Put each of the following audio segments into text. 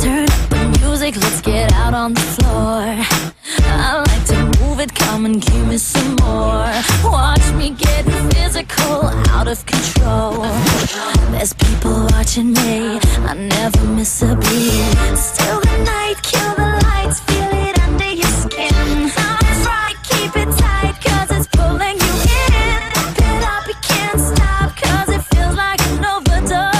Turn up the music, let's get out on the floor. I like to move it, come and give me some more. Watch me getting physical, out of control. There's people watching me, I never miss a beat. Still the night, kill the lights, feel it under your skin. That's right, keep it tight, cause it's pulling you in. Wrap it up, you can't stop, cause it feels like an overdose.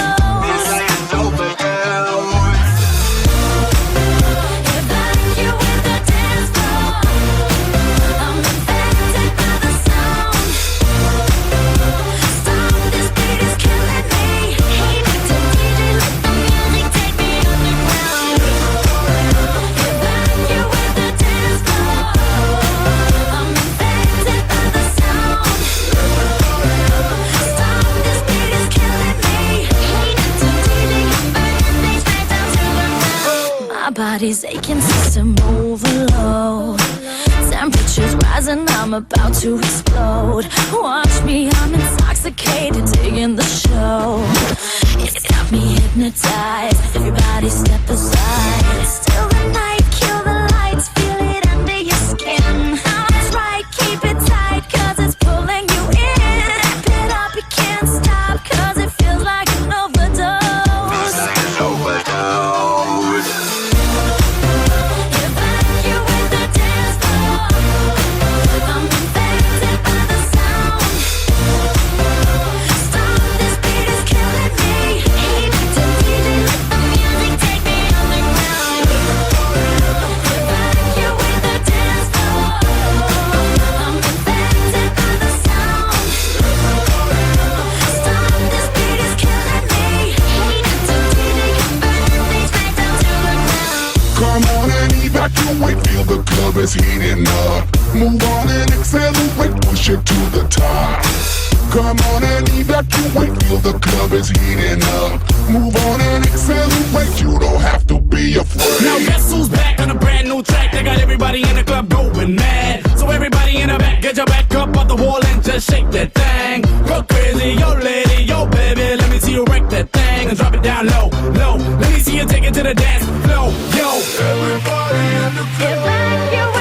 My body's aching, system overload. Temperature's rising, I'm about to explode. Watch me, I'm intoxicated, digging the show. It's got me hypnotized, everybody step aside. Still the night, kill the lights, feel it under your skin. That's right, keep it tight, cause it's pulling you in. Wrap it up, you can't stop, cause it feels like an overdose. Evacuate, feel the club is heating up. Move on and accelerate, push it to the top. Come on and evacuate, feel the club is heating up. Move on and accelerate, you don't have to be afraid. Now guess who's back on a brand new track? They got everybody in the club going mad. So everybody in the back, get your back up off the wall and just shake that thing. Go crazy, yo lady, yo baby, let me see you break that thing and drop it down low, low. Let me see you take it to the dance floor, yo. Everybody in the club.